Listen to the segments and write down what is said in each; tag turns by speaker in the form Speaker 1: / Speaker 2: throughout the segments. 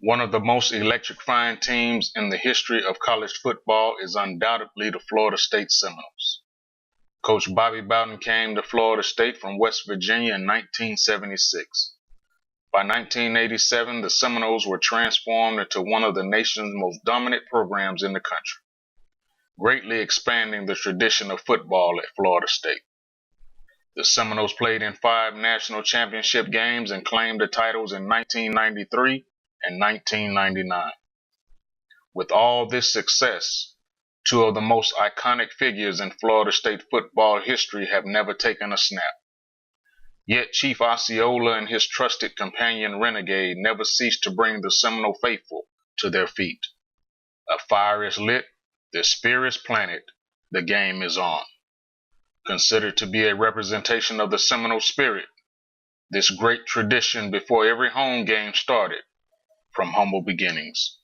Speaker 1: One of the most electrifying teams in the history of college football is undoubtedly the Florida State Seminoles. Coach Bobby Bowden came to Florida State from West Virginia in 1976. By 1987, the Seminoles were transformed into one of the nation's most dominant programs in the country, greatly expanding the tradition of football at Florida State. The Seminoles played in 5 national championship games and claimed the titles in 1993 and 1999. With all this success, 2 of the most iconic figures in Florida State football history have never taken a snap. Yet Chief Osceola and his trusted companion Renegade never ceased to bring the Seminole faithful to their feet. A fire is lit, the spear is planted, the game is on. Considered to be a representation of the Seminole spirit, this great tradition before every home game started from humble beginnings.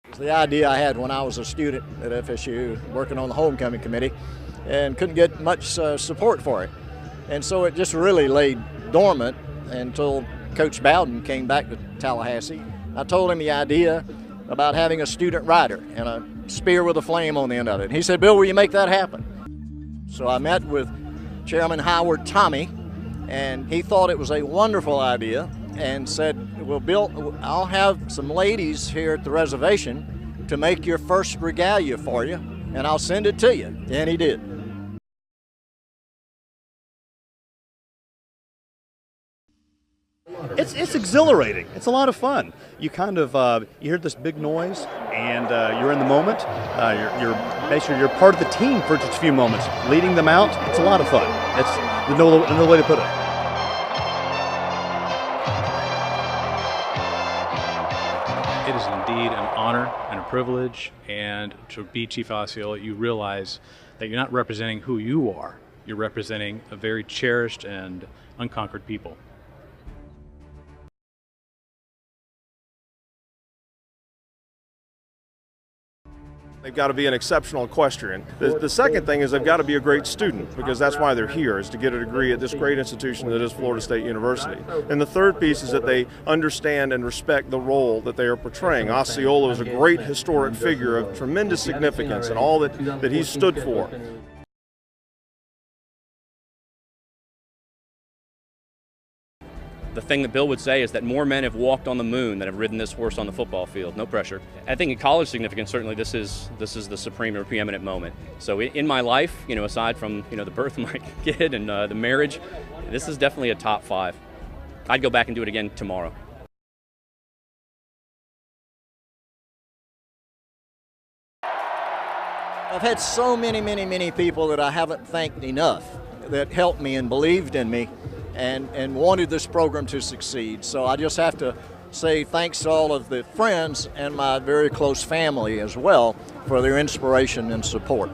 Speaker 2: It's the idea I had when I was a student at FSU working on the homecoming committee and couldn't get much support for it. And so it just really lay dormant until Coach Bowden came back to Tallahassee. I told him the idea about having a student rider and a spear with a flame on the end of it. And he said, "Bill, will you make that happen?" So I met with Chairman Howard Tommy, and he thought it was a wonderful idea and said, "Well, Bill, I'll have some ladies here at the reservation to make your first regalia for you, and I'll send it to you." And he did.
Speaker 3: It's exhilarating. It's a lot of fun. You kind of you hear this big noise, and you're in the moment. You're basically you're part of the team for just a few moments, leading them out. It's a lot of fun. There's no way to put it.
Speaker 4: It is indeed an honor and a privilege, and to be Chief Osceola, you realize that you're not representing who you are. You're representing a very cherished and unconquered people.
Speaker 5: They've got to be an exceptional equestrian. The second thing is they've got to be a great student, because that's why they're here, is to get a degree at this great institution that is Florida State University. And the third piece is that they understand and respect the role that they are portraying. Osceola is a great historic figure of tremendous significance and all that he stood for.
Speaker 6: The thing that Bill would say is that more men have walked on the moon than have ridden this horse on the football field. No pressure. I think in college significance, certainly this is the supreme or preeminent moment. So in my life, aside from the birth of my kid and the marriage, this is definitely a top 5. I'd go back and do it again tomorrow.
Speaker 2: I've had so many people that I haven't thanked enough that helped me and believed in me and wanted this program to succeed. So I just have to say thanks to all of the friends and my very close family as well for their inspiration and support.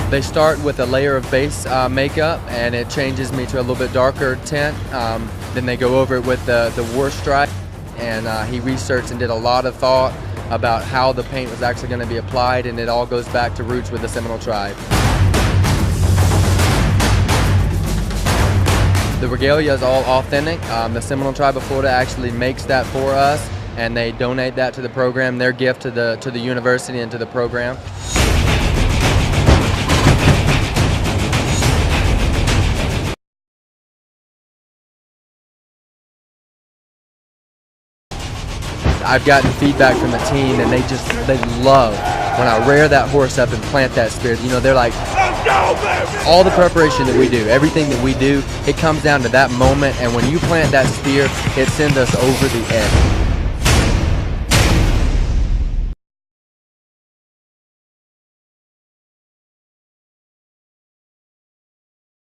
Speaker 7: They start with a layer of base makeup, and it changes me to a little bit darker tint. Then they go over it with the war stripe, and he researched and did a lot of thought about how the paint was actually going to be applied, and it all goes back to roots with the Seminole tribe. The regalia is all authentic. The Seminole tribe of Florida actually makes that for us, and they donate that to the program, their gift to the university and to the program. I've gotten feedback from the team, and they love when I rear that horse up and plant that spear. They're like, "Let's go, baby!" All the preparation that we do, everything that we do, it comes down to that moment, and when you plant that spear, it sends us over the edge.